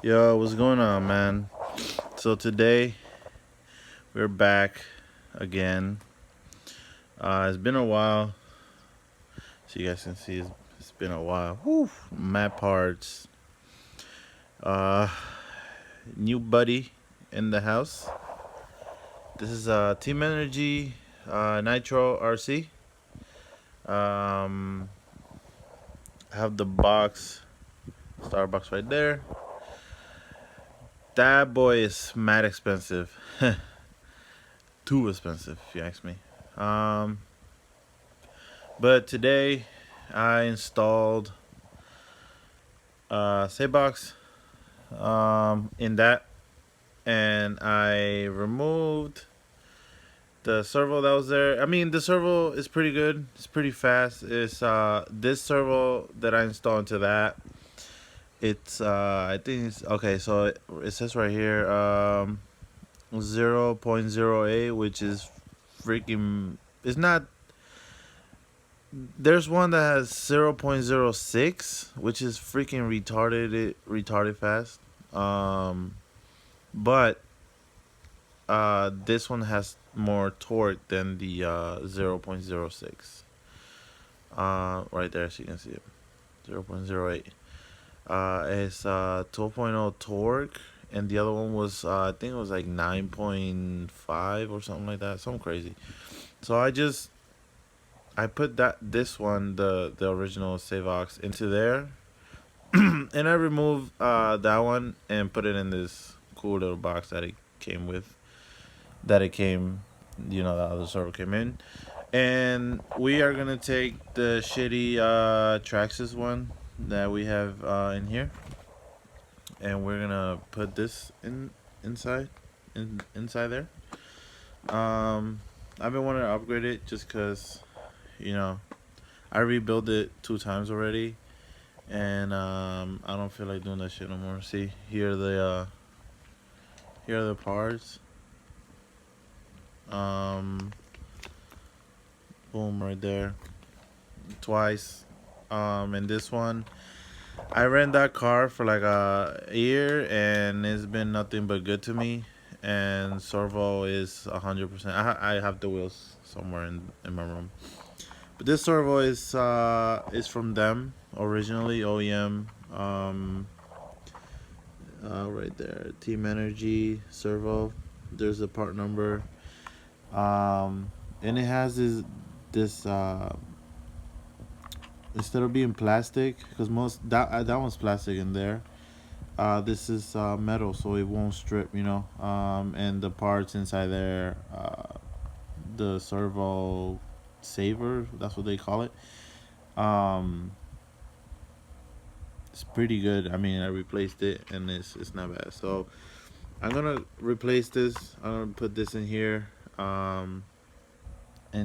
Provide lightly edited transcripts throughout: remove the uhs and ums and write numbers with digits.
Yo, what's going on, man? So today we're back again. It's been a while, so you guys can see it's been a while. Whew, mad parts. Uh, New buddy in the house. This is Team Energy Nitro RC. Um, I have the box, Starbucks right there. That boy is mad expensive. Too expensive, if you ask me. Um, but today I installed save box in that, and I removed the servo that was there. I mean, the servo is pretty good. It's pretty fast. It's this servo that I installed into that. It's I think it's okay. So it says right here 0.08, which is freaking. It's not. There's one that has 0.06, which is freaking retarded fast. But this one has more torque than the 0.06. Right there, so you can see it. 0.08. It's 12.0 torque, and the other one was, I think it was like 9.5 or something like that. Something crazy. So I put this one, the original Savox, into there, and I removed that one and put it in this cool little box that it came with. That it came, the other server came in. And we are gonna take the shitty Traxxas one that we have in here, and we're gonna put this inside there. Um, I've been wanting to upgrade it just cause, you know, I rebuilt it 2 times already, and I don't feel like doing that shit no more. See, here are the parts. Um, Boom, right there, twice. And this one, I ran that car for like a year, and it's been nothing but good to me. And servo is 100%. I have the wheels somewhere in my room, but this servo is from them originally, OEM. Right there, Team Energy servo. There's the part number. And it has this instead of being plastic, because most that one's plastic in there. This is metal, so it won't strip, and the parts inside there, the servo saver, that's what they call it. Um, it's pretty good. I mean, I replaced it, and it's not bad. So I'm gonna replace this. I'm gonna put this in here. And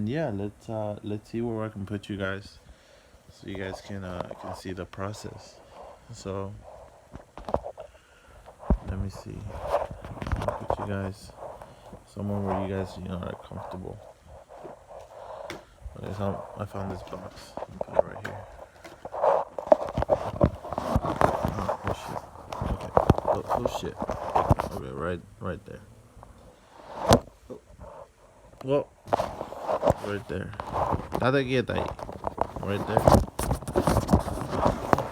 yeah, let's see where I can put you guys, so you guys can see the process. So let me see. I'll put you guys somewhere where you guys are comfortable. Okay, so I found this box. I'll put it right here. Oh shit. Okay. Oh shit. Okay, right there. Oh, well, right there. Date quieta ahí. Right there.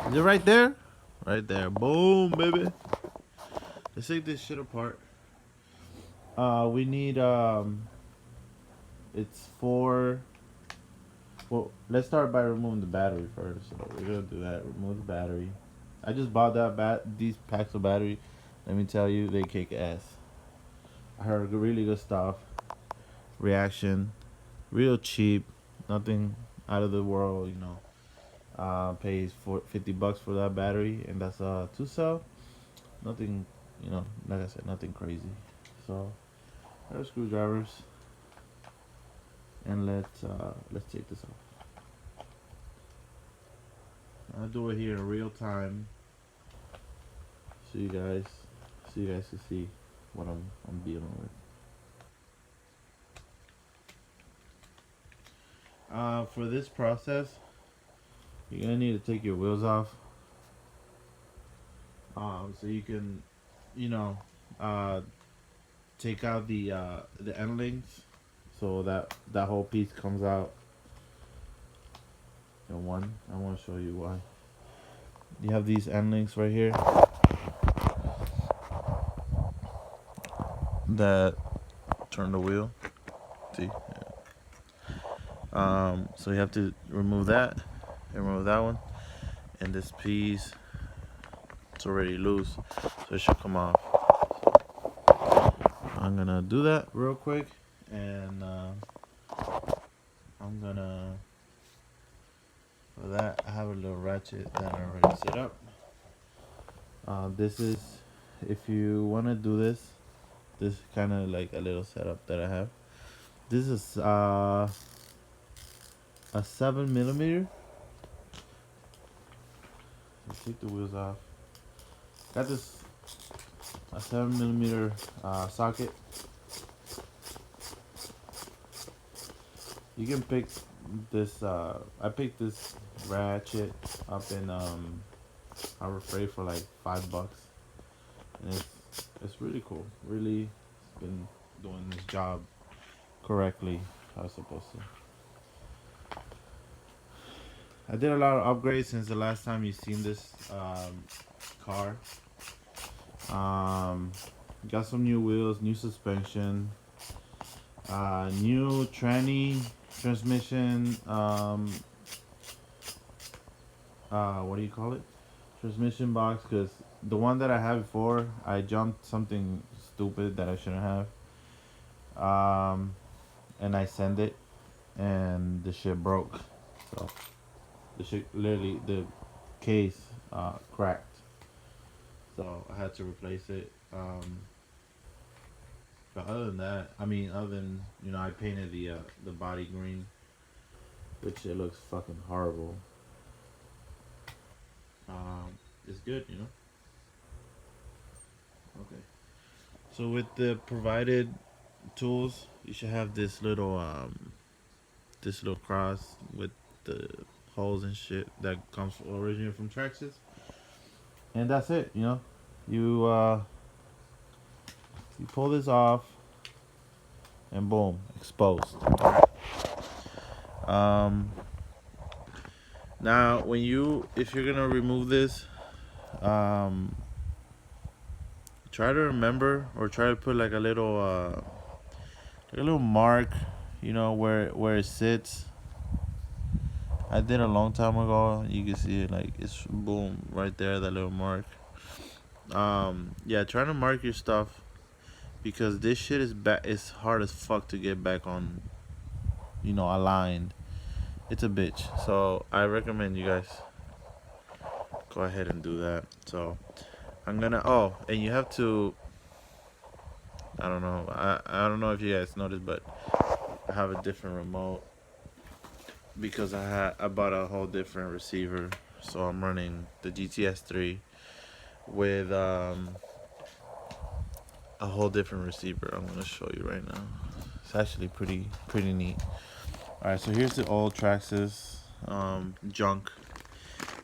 Is it right there? Right there. Boom, baby. Let's take this shit apart. We need it's four. Well, let's start by removing the battery first. So we're gonna do that. Remove the battery. I just bought these packs of battery. Let me tell you, they kick ass. I heard really good stuff. Reaction, real cheap, nothing out of the world. Pays for $50 for that battery, and that's a 2 cell. Nothing, like I said, nothing crazy. So, our screwdrivers, and let's take this off. I'll do it here in real time, so you guys can see what I'm dealing with. For this process, you're gonna need to take your wheels off. So you can, you know, uh, take out the end links, so that whole piece comes out in one. I want to show you why. You have these end links right here that turn the wheel. See, so you have to remove that and remove that one, and this piece it's already loose, so it should come off. I'm gonna do that real quick, and I'm gonna for that I have a little ratchet that I already set up. This is if you want to do this. This is kind of like a little setup that I have. This is a 7 millimeter. Let's take the wheels off. Got this a 7 millimeter socket. You can pick this. I picked this ratchet up in Harbor Freight for like $5, and it's really cool. Really, been doing this job correctly. How it's supposed to. I did a lot of upgrades since the last time you seen this car. Um, got some new wheels, new suspension, new tranny transmission. What do you call it? Transmission box. Cause the one that I had before, I jumped something stupid that I shouldn't have. And I sent it, and the shit broke. So the shit literally the case cracked. So I had to replace it. But other than that, I mean, other than I painted the body green, which it looks fucking horrible. It's good. Okay. So with the provided tools, you should have this little cross with the holes and shit that comes originally from Traxxas, and that's it. You you pull this off, and boom, exposed. Um, Now, if you're gonna remove this, um, try to remember or try to put like a little mark, where it sits. I did a long time ago. You can see it like it's boom right there, that little mark. Yeah, try to mark your stuff because this shit is It's hard as fuck to get back on, aligned. It's a bitch. So I recommend you guys go ahead and do that. So I'm gonna. Oh, and you have to. I don't know. I don't know if you guys noticed, but I have a different remote because I bought a whole different receiver. So I'm running the GTS 3 with a whole different receiver. I'm gonna show you right now. It's actually pretty neat. All right, so here's the old Traxxas junk,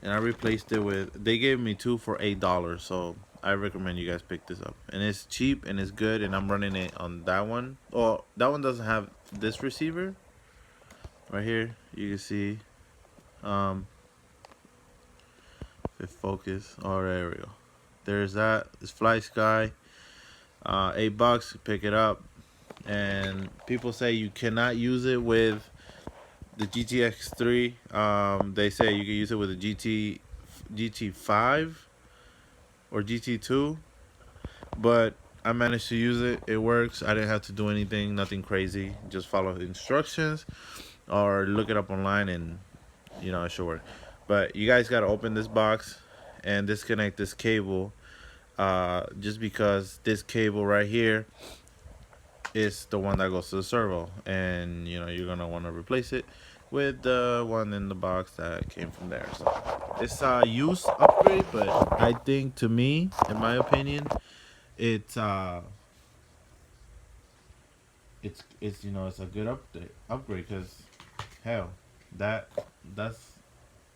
and I replaced it with. They gave me two for $8, so I recommend you guys pick this up. And it's cheap and it's good, and I'm running it on that one. Oh, that one doesn't have this receiver. Right here, you can see. Um, if focus. Oh, there we go. There's that. It's Fly Sky. $8. Pick it up. And people say you cannot use it with the GTX 3. They say you can use it with a GT5 or GT2, but I managed to use it. It works. I didn't have to do anything, nothing crazy. Just follow the instructions or look it up online, and it should work. But you guys got to open this box and disconnect this cable. Just because this cable right here is the one that goes to the servo, and you're gonna want to replace it with the one in the box that came from there. So it's a use upgrade, but I think, to me, in my opinion, it's it's a good upgrade because hell, that's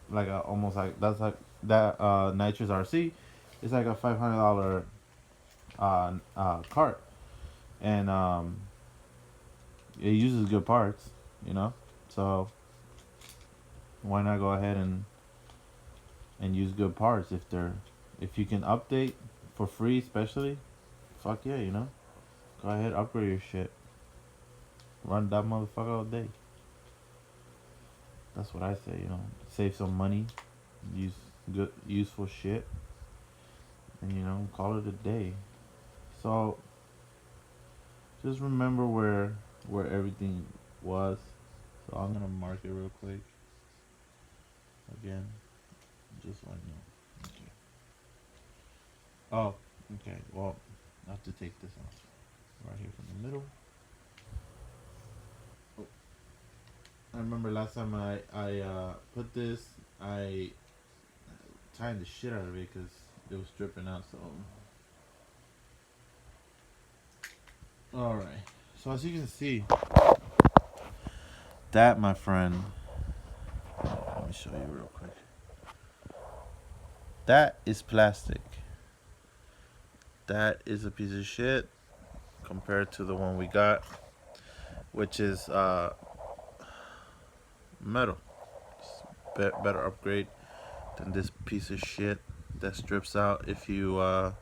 like almost like that's like that nitrous RC. It's like a $500 cart, and it uses good parts, you know. So why not go ahead and use good parts if you can update for free, especially. Fuck yeah, you know. Go ahead, upgrade your shit. Run that motherfucker all day. That's what I say, you know. Save some money, use good useful shit, and you know, call it a day. So just remember where everything was. So I'm gonna mark it real quick again, just so I know. Okay. Oh, okay. Well, I have to take this off right here from the middle. Oh, I remember last time I put this, I tied the shit out of it because it was dripping out. So, all right. So as you can see, that my friend. Let me show you real quick. That is plastic. That is a piece of shit compared to the one we got, which is metal. Better upgrade than this piece of shit that strips out if you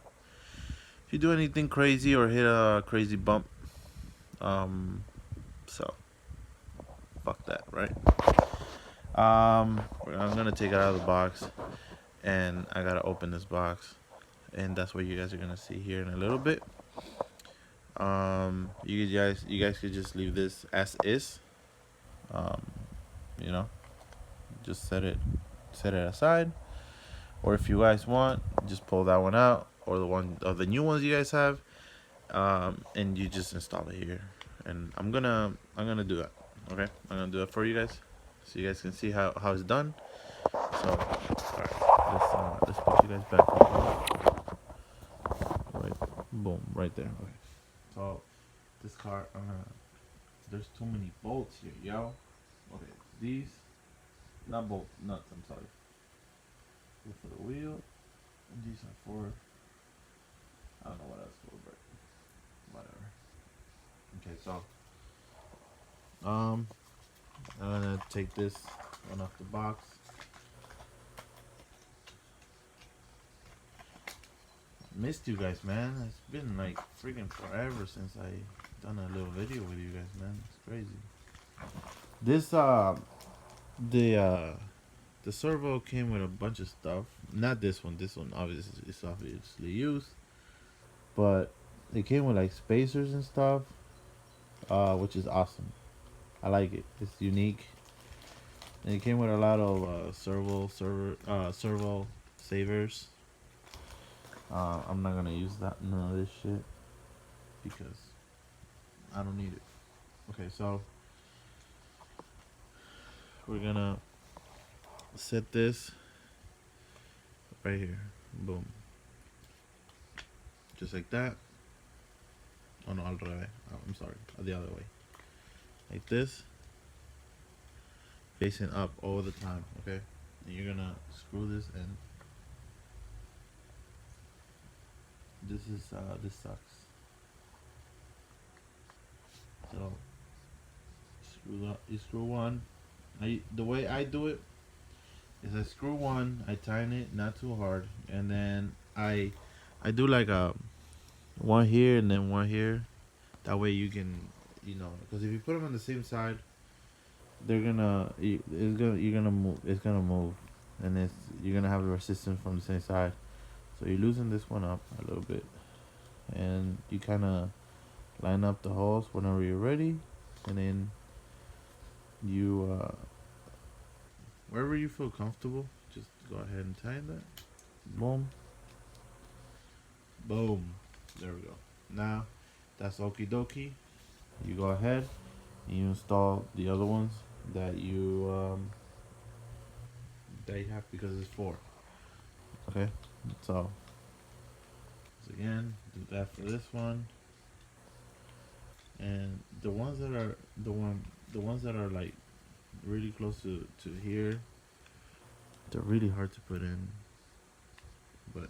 do anything crazy or hit a crazy bump. Um, so fuck that, right? I'm gonna take it out of the box, and I gotta open this box, and that's what you guys are gonna see here in a little bit. You guys could just leave this as is. Um, you know, just set it aside, or if you guys want, just pull that one out, or the new ones you guys have, and you just install it here. And I'm gonna do that. Okay, I'm gonna do it for you guys, so you guys can see how it's done. So, all right, let's put you guys back on. Right, boom, right there. Okay. So this car, there's too many bolts here, yo. Okay, these, not bolt nuts. I'm sorry. These for the wheel, and these are for, I don't know what else for, but whatever. Okay, so I'm gonna take this one off the box. Missed you guys, man. It's been like freaking forever since I done a little video with you guys, man. It's crazy. This the servo came with a bunch of stuff. Not this one. This one obviously is obviously used, but it came with like spacers and stuff, which is awesome. I like it. It's unique, and it came with a lot of servo savers. I'm not gonna use none of this shit because I don't need it. Okay, so we're gonna set this right here. Boom. Just like that. Oh no, al revés. Oh, I'm sorry. The other way. Like this. Facing up all the time, okay? And you're gonna screw this in. This sucks. So you screw one. The way I do it is I screw one, I tighten it not too hard, and then I do like a one here and then one here. That way you can, because if you put them on the same side, you're gonna move. It's gonna move, and you're gonna have the resistance from the same side. So you're loosen this one up a little bit, and you kind of line up the holes whenever you're ready, and then you wherever you feel comfortable, just go ahead and tighten that. Boom, boom. There we go. Now that's okie dokie. You go ahead and you install the other ones that you have because it's four. Okay, so again, do that for this one, and the ones that are like really close to here, they're really hard to put in, but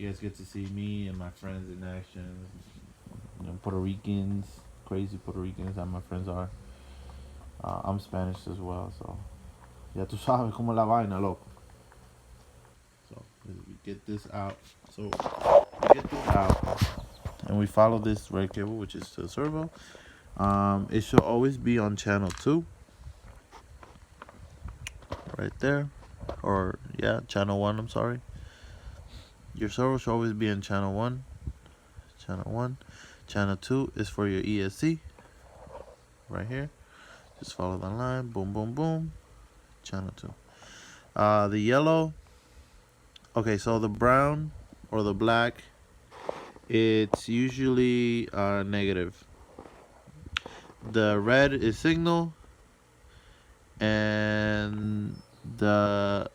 You guys get to see me and my friends in action. You know, Puerto Ricans, crazy Puerto Ricans that my friends are. I'm Spanish as well, so ya tú sabes cómo la vaina, loco. So we get this out. So we get this out, and we follow this red cable, which is to the servo. It should always be on channel 2, right there, or yeah, channel 1. I'm sorry. Your servo should always be in channel 1. Channel 1. Channel 2 is for your ESC, right here. Just follow the line. Boom, boom, boom. Channel 2. The yellow. Okay, so the brown or the black, it's usually negative. The red is signal, and the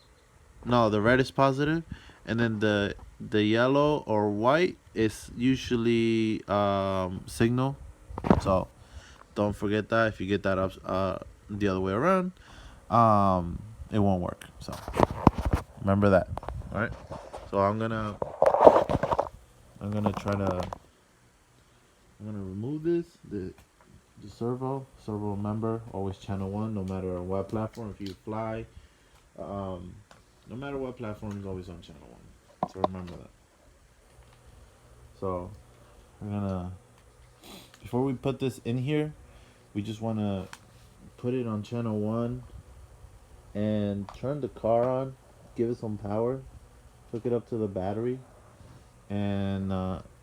red is positive, and then the yellow or white is usually signal. So don't forget that. If you get that up the other way around, it won't work. So remember that. All right. So I'm gonna remove this. The servo, remember, always channel 1, no matter on what platform. If you fly, no matter what platform, is always on channel 1. So remember that. So we're gonna, before we put this in here, we just wanna put it on channel 1 and turn the car on, give it some power, hook it up to the battery, and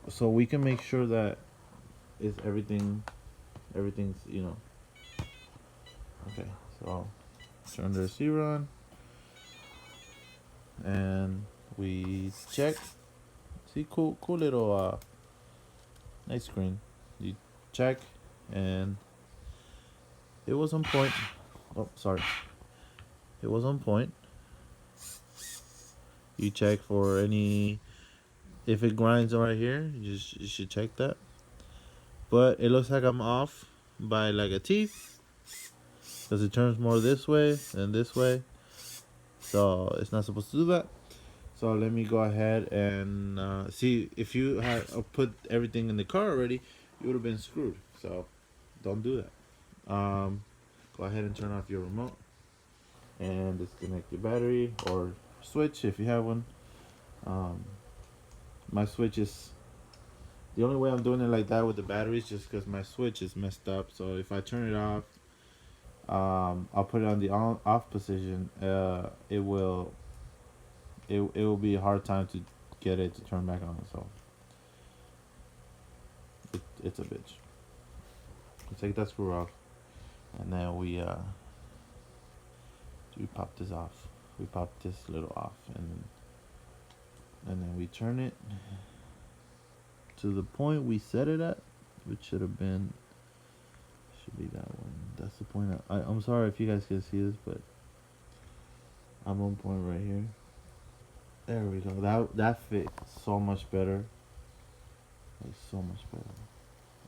so we can make sure that is everything's, okay. So turn the receiver on, and we check. See, cool little nice screen. You check, and it was on point. Oh, sorry. It was on point. You check for any, if it grinds right here, you should check that. But it looks like I'm off by like a teeth, because it turns more this way than this way. So it's not supposed to do that. So let me go ahead and see. If you had put everything in the car already, you would have been screwed. So don't do that. Go ahead and turn off your remote and disconnect your battery or switch if you have one. My switch is, the only way I'm doing it like that with the batteries just because my switch is messed up. So if I turn it off, I'll put it on the off position. It will be a hard time to get it to turn back on. So it's a bitch. We take that screw off, and then we pop this off. We pop this little off, and then we turn it to the point we set it at, which should be that one. That's the point. I'm sorry if you guys can see this, but I'm on point right here. There we go. That fit so much better. Like so much better.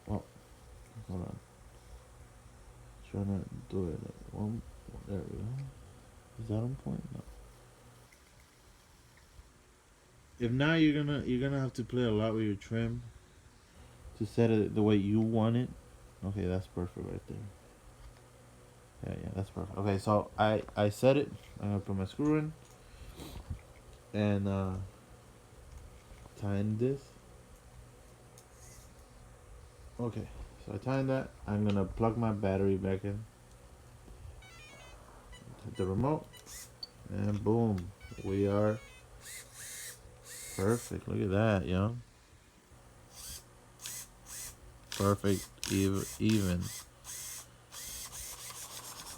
Oh, hold on. Trying to do it. One. There we go. Is that on point? No. If not, you're gonna have to play a lot with your trim to set it the way you want it. Okay, that's perfect right there. Yeah, that's perfect. Okay, so I set it. I'm gonna put my screw in and tighten this. Okay, so I tighten that. I'm gonna plug my battery back in. Hit the remote, and boom, we are perfect. Look at that, yo. Perfect, even.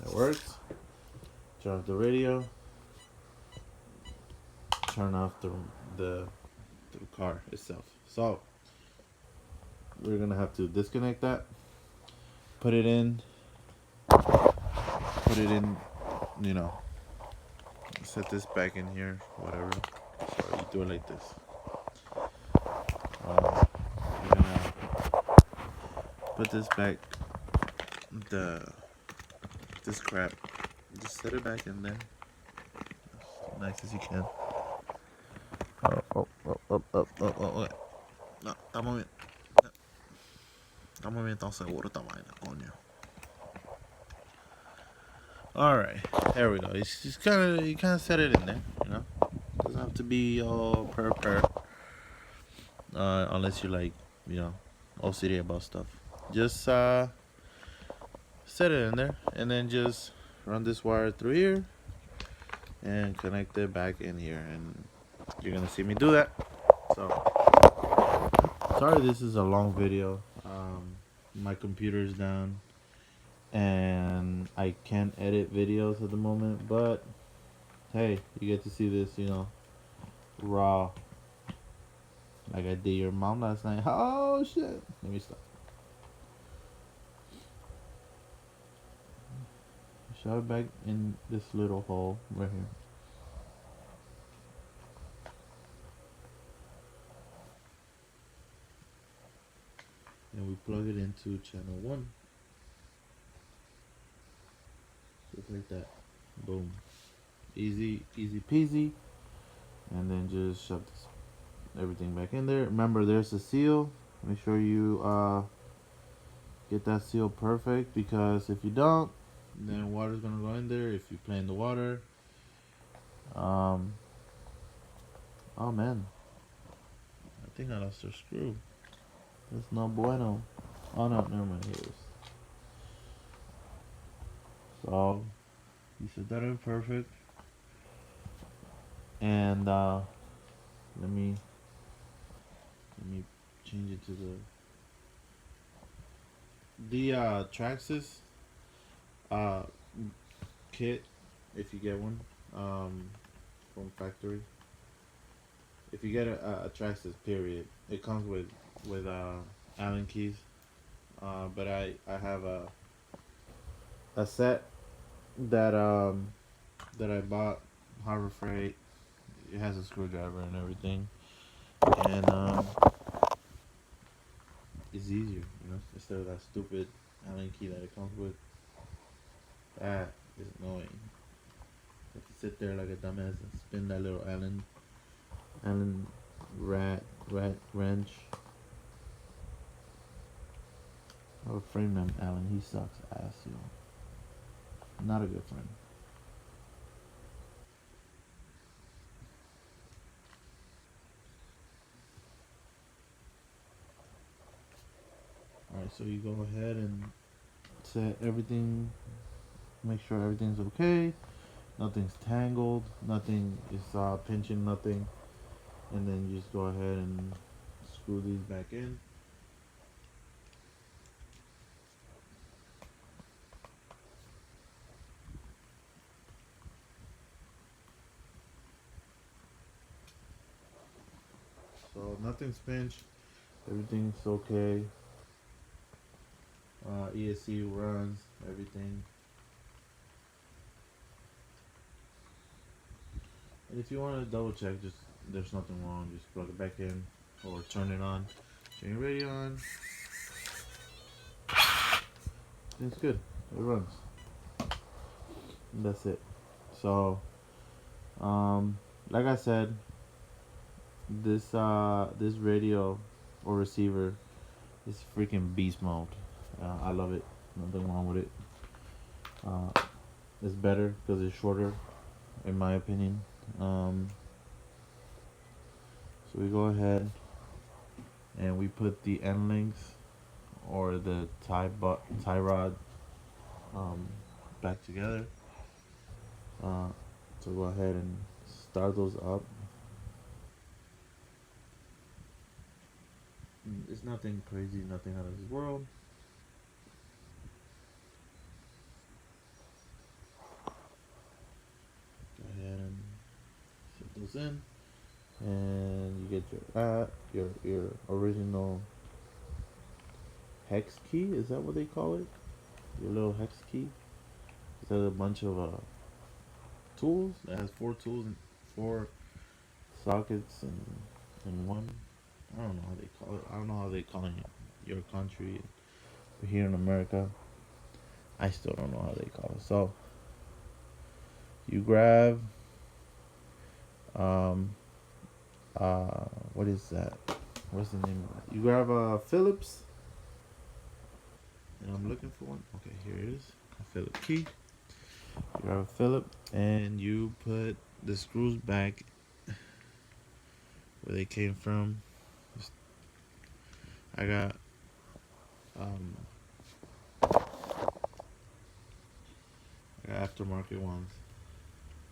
That works. Turn off the radio. Turn off the car itself. So we're gonna have to disconnect that. Put it in. You know. Set this back in here. Whatever. So you do it like this. You're gonna put this back. This crap. Just set it back in there. As nice as you can. Ok. No, estamos bien. Estamos bien, estamos seguros esta vaina, coño. All right, there we go. It's just kind of you kind of set it in there, you know. Doesn't have to be all per unless you like, you know, OCD about stuff. Just set it in there, and then just run this wire through here and connect it back in here, and you're gonna see me do that. So sorry, this is a long video. My computer's down, and I can't edit videos at the moment, but hey, you get to see this, you know, raw, like I did your mom last night. Oh shit! Let me stop. Shove it back in this little hole right here. And we plug it into channel 1. Just like that. Boom. Easy peasy. And then just shove this, everything back in there. Remember, there's a seal. Make sure you get that seal perfect, because if you don't, then water's gonna go in there if you play in the water. Oh man, I think I lost a screw. That's no bueno. Oh no, never mind. Here it is. So you set that in perfect, and let me change it to the Traxxas uh kit, if you get one from factory. If you get a Traxxas, period, it comes with Allen keys. But I have a set that I bought Harbor Freight. It has a screwdriver and everything, and it's easier, you know, instead of that stupid Allen key that it comes with. That is annoying. You have to sit there like a dumbass and spin that little Allen rat wrench. I have a friend named Allen. He sucks ass, yo. Not a good friend. Alright, so you go ahead and set everything, make sure everything's okay, nothing's tangled, nothing is pinching, nothing, and then you just go ahead and screw these back in. So nothing's pinched, everything's okay. ESC runs everything. And if you want to double check, just there's nothing wrong, just plug it back in or turn it on. Turn your radio on. It's good. It runs. And that's it. So, like I said, this radio or receiver is freaking beast mode. I love it. Nothing wrong with it. It's better because it's shorter, in my opinion. So we go ahead and we put the end links or the tie rod back together. So go ahead and start those up. It's nothing crazy, nothing out of this world. Go ahead and set those in, and you get your original hex key. Is that what they call it? Your little hex key. It has a bunch of tools. It has 4 tools and 4 sockets and one. I don't know how they call it. I don't know how they call it in your country. But here in America, I still don't know how they call it. So you grab what is that? What's the name of it? You grab a Phillips, and I'm looking for one. Okay, here it is. A Phillips key. You grab a Phillip, and you put the screws back where they came from. I got um, I got aftermarket ones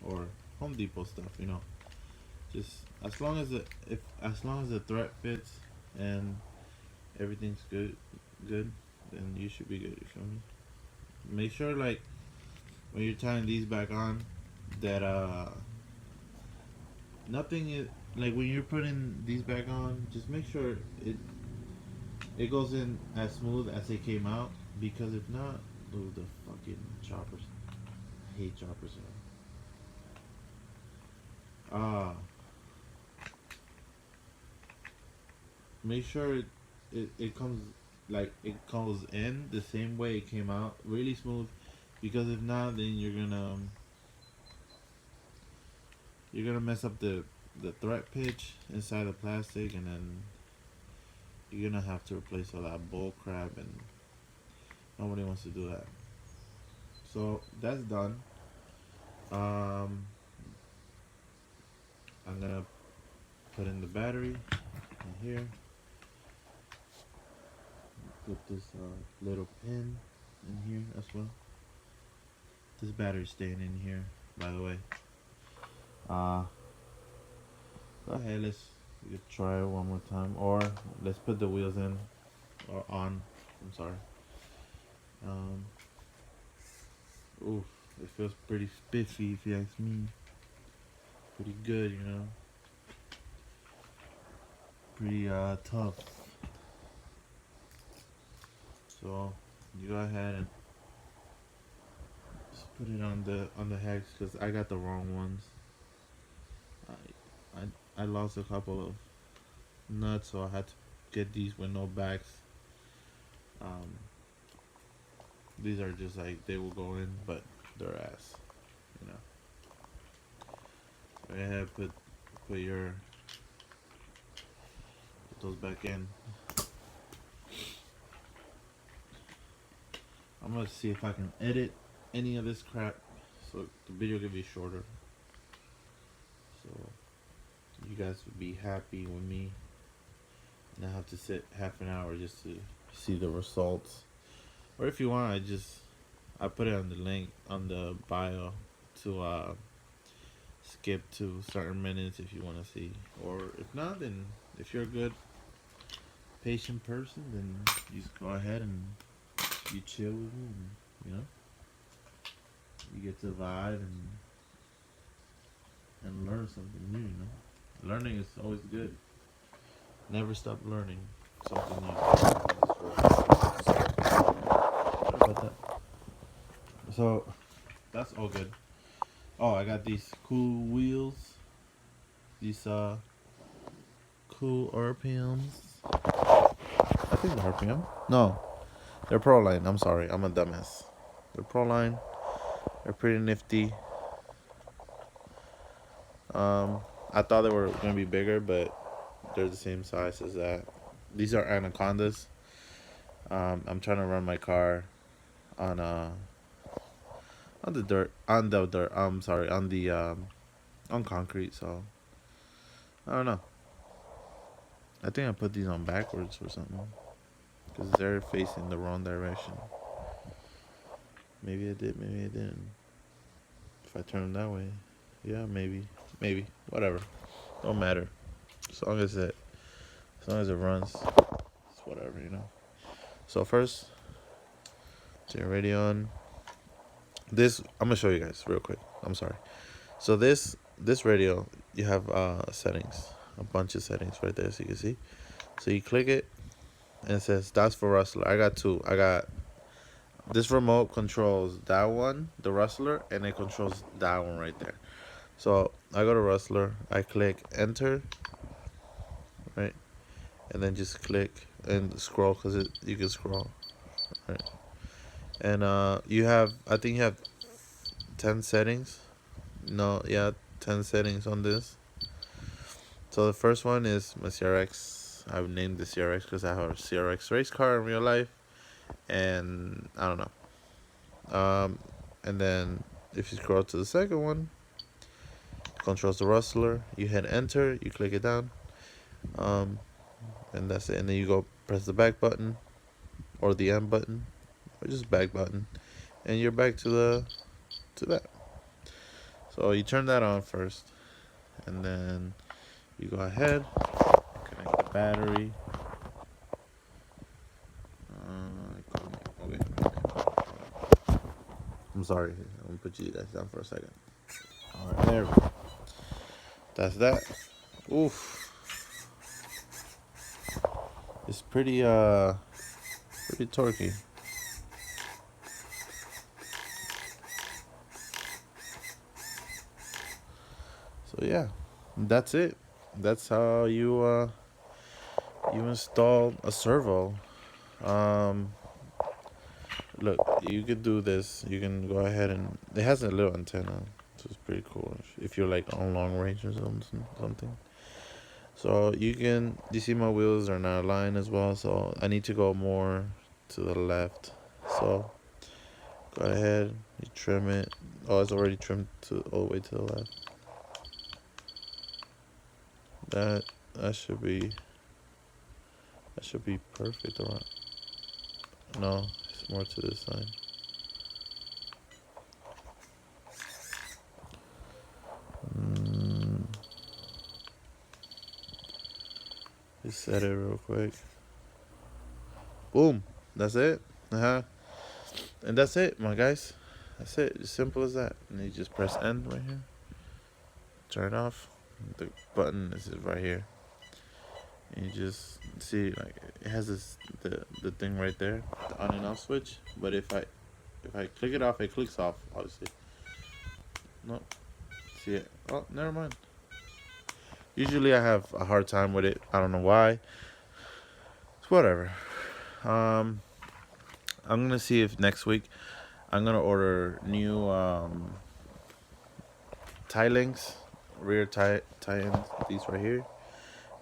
or Home Depot stuff. Just as long as the thread fits and everything's good, then you should be good. You feel me? Make sure like when you're tying these back on that nothing is like when you're putting these back on. Just make sure it goes in as smooth as it came out, because if not, oh, the fucking choppers. I hate choppers. Uh Make sure it comes like it comes in the same way it came out, really smooth. Because if not, then you're gonna mess up the thread pitch inside the plastic, and then you're gonna have to replace all that bull crap, and nobody wants to do that. So that's done. Um, I'm gonna put in the battery in here. Put this little pin in here as well. This battery's staying in here, by the way. Uh, Go ahead, we could try it one more time, or let's put the wheels in or on. I'm sorry. Um, Oof, it feels pretty spiffy if you ask me. Pretty good. Pretty tough. So you go ahead and just put it on the hex, because I got the wrong ones. I I lost a couple of nuts, so I had to get these with no backs. Um, these are just like they will go in, but they're ass. You know. Go ahead, put your put those back in. I'm gonna see if I can edit any of this crap so the video can be shorter. So you guys would be happy with me. And I have to sit half an hour just to see the results. Or if you want, I put it on the link on the bio to skip to certain minutes if you want to see. Or if not, then if you're a good patient person, then you just go ahead and you chill with me, and, you get to vibe and learn something new. Learning is always good. Never stop learning something new. Sorry about that. So that's all good. Oh, I got these cool wheels. These cool RPMs. I think they're RPM. No, they're Proline. I'm sorry, I'm a dumbass. They're Proline. They're pretty nifty. Um, I thought they were gonna be bigger, but they're the same size as that. These are Anacondas. I'm trying to run my car on on the dirt, on the dirt. I'm sorry, on concrete. So I don't know. I think I put these on backwards or something, because they're facing the wrong direction. Maybe I did. Maybe I didn't. If I turn them that way, yeah, maybe, whatever. Don't matter. As long as it runs, it's whatever. So first, turn your radio on. This I'm gonna show you guys real quick. I'm sorry. So this radio, you have settings, a bunch of settings right there, so you can see. So you click it, and it says that's for Rustler. I got two. I got this remote controls that one, the Rustler, and it controls that one right there. So I go to Rustler, I click enter, right, and then just click and scroll, because you can scroll, right. And I think you have 10 settings. No, yeah, 10 settings on this. So the first one is my CRX. I would name the CRX because I have a CRX race car in real life, and I don't know. And then if you scroll to the second one, controls the Rustler. You hit enter, you click it down, um, and that's it. And then you go press the back button or the M button or just back button, and you're back to that. So you turn that on first, and then you go ahead, connect the battery. Okay. I'm sorry. I'm gonna put you guys down for a second. All right, there we go. That's that. Oof, it's pretty torquey. So yeah, that's it. That's how you install a servo. Um, Look, you could do this. You can go ahead and it has a little antenna, so it's pretty cool if you're like on long range or something. So you see my wheels are not aligned as well, so I need to go more to the left. So go ahead, you trim it. Oh, it's already trimmed to all the way to the left. That that should be perfect. Around. No, it's more to this side. Mm, just set it real quick. Boom. That's it. And that's it, my guys. That's it. As simple as that. And you just press end right here. Turn it off. The button is right here. And you just see like it has the thing right there, the on and off switch. But if I click it off, it clicks off. Obviously. No. See it? Oh, never mind. Usually I have a hard time with it. I don't know why. It's whatever. Um, I'm gonna see if next week I'm gonna order new tie links, rear tie-ins, these right here,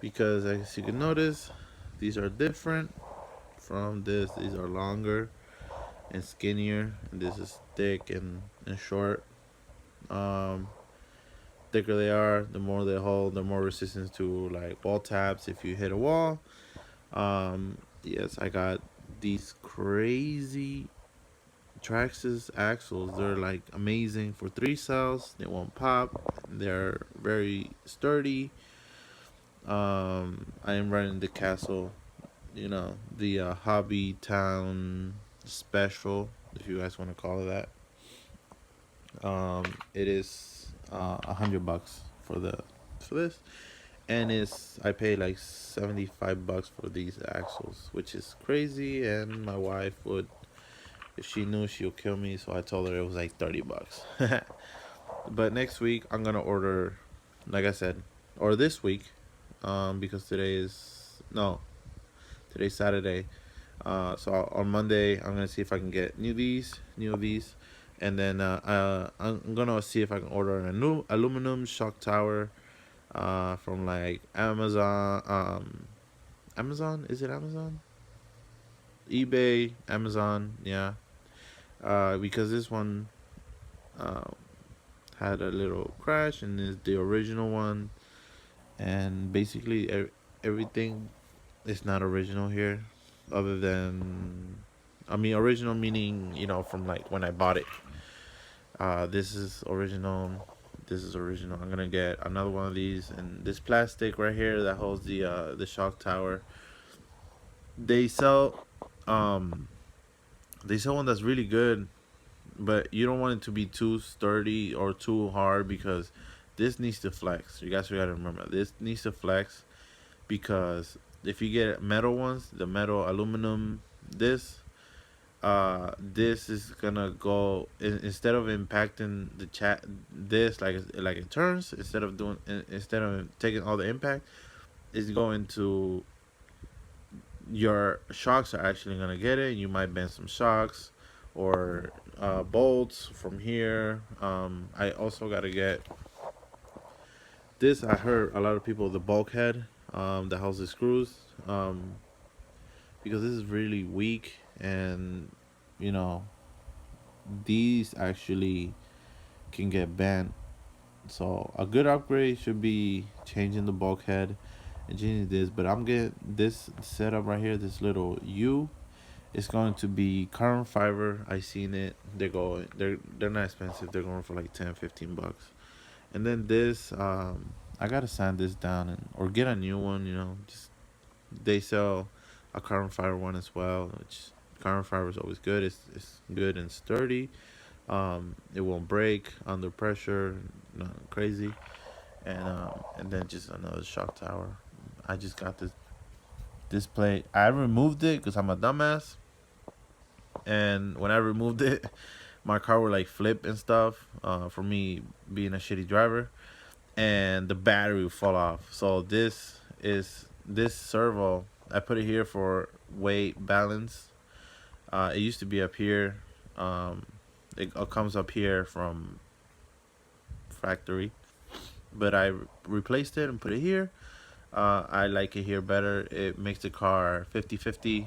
because as you can notice, these are different from this. These are longer and skinnier, and this is thick and short. Um, Thicker they are, the more they hold, the more resistance to like wall taps if you hit a wall. Yes, I got these crazy Traxxas axles. They're like amazing for 3 cells. They won't pop. They're very sturdy. I am running the Castle, the Hobby Town Special, if you guys want to call it that. It is $100 for this, and I paid like $75 for these axles, which is crazy. And my wife would, if she knew, she'll kill me. So I told her it was like $30. But next week I'm gonna order, like I said, or this week, because today's Saturday. So on Monday I'm gonna see if I can get new of these, and then I'm gonna see if I can order a new aluminum shock tower, from like Amazon. Amazon, is it Amazon? eBay, Amazon, yeah. Because this one uh, had a little crash, and is the original one, and basically everything is not original here, other than, I mean, original meaning, from like when I bought it. This is original. This is original. I'm gonna get another one of these, and this plastic right here that holds the shock tower. They sell um they sell one that's really good, but you don't want it to be too sturdy or too hard, because this needs to flex. You guys gotta remember, this needs to flex, because if you get metal ones, the metal aluminum, this is gonna go, instead of impacting the chat, this like it turns, instead of taking all the impact, it's going to, your shocks are actually gonna get it. You might bend some shocks or bolts from here. I also gotta get this I heard a lot of people the bulkhead that holds the screws because this is really weak, and you know these actually can get bent. So a good upgrade should be changing the bulkhead and changing this. But I'm getting this setup right here. This little U is going to be carbon fiber. I seen it. They're not expensive. They're going for like 10, 15 bucks. And then this I gotta sand this down or get a new one. Just they sell a carbon fiber one as well. Which carbon fiber is always good. It's good and sturdy. It won't break under pressure. Nothing crazy. And then just another shock tower. I just got this plate. I removed it because I'm a dumbass. And when I removed it, my car would like flip and stuff. For me being a shitty driver, and the battery would fall off. So this servo. I put it here for weight balance. It used to be up here. It comes up here from factory, but I replaced it and put it here. I like it here better. It makes the car 50-50,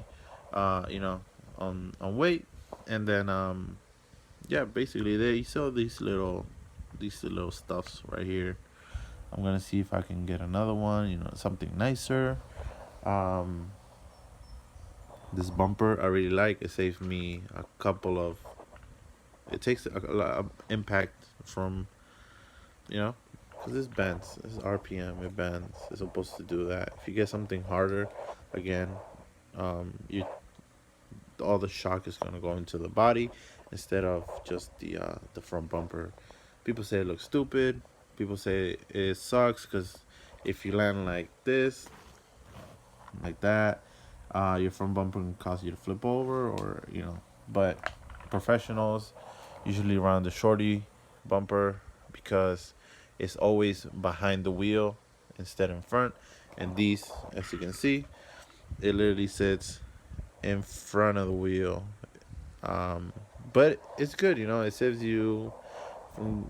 you know, on weight. And then yeah, basically they sell these little stuffs right here. I'm gonna see if I can get another one, something nicer. Um, this bumper I really like. It saves me a couple of. It takes a lot of impact from, because this bends. This is RPM. It bends. It's supposed to do that. If you get something harder, again, you all the shock is gonna go into the body instead of just the front bumper. People say it looks stupid. People say it sucks because if you land like this, like that, your front bumper can cause you to flip over, or But professionals usually run the shorty bumper because it's always behind the wheel instead in front. And these, as you can see, it literally sits in front of the wheel. Um, but it's good, it saves you from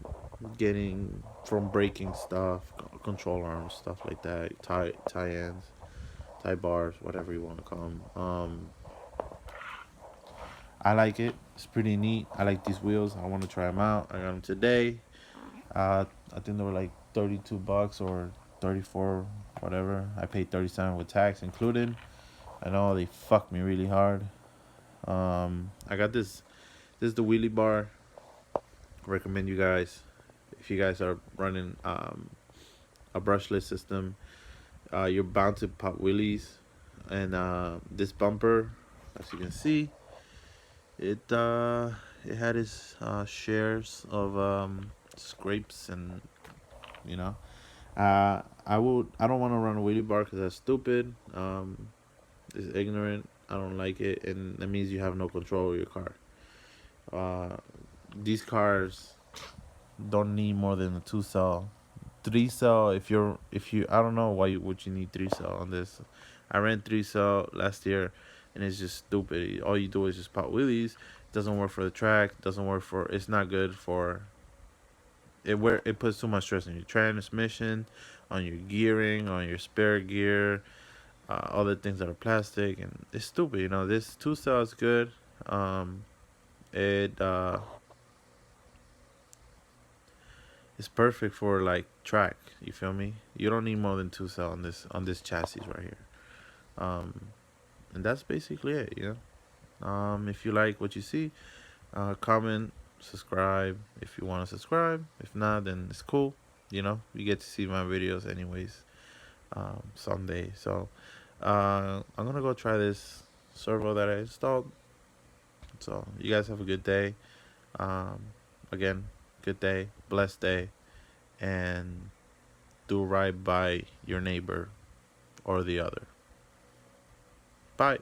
from breaking stuff, control arms, stuff like that, tie ends, tie bars, whatever you want to call them. I like it. It's pretty neat. I like these wheels. I want to try them out. I got them today. I think they were like 32 bucks or 34, whatever. I paid 37 with tax included. I know they fucked me really hard. I got this. This is the wheelie bar. Recommend you guys, if you guys are running a brushless system, you're bound to pop wheelies. And this bumper, as you can see, it had its shares of scrapes, and you know I don't want to run a wheelie bar because that's stupid. It's ignorant. I don't like it, and that means you have no control of your car. These cars don't need more than a 2 cell, 3 cell. If you I don't know why would you need 3 cell on this. I ran 3 cell last year, and it's just stupid. All you do is just pop wheelies. It doesn't work for the track. Doesn't work for. It's not good for. It puts too much stress on your transmission, on your gearing, on your spare gear, other things that are plastic, and it's stupid. This 2 cell is good. It It's perfect for like track. You feel me? You don't need more than 2 cell on this chassis right here. Um, and that's basically it. If you like what you see, comment, subscribe if you want to subscribe. If not, then it's cool. You get to see my videos anyways. Someday. So I'm gonna go try this servo that I installed. So you guys have a good day. Um, Again, good day, blessed day, and do right by your neighbor or the other. Bye.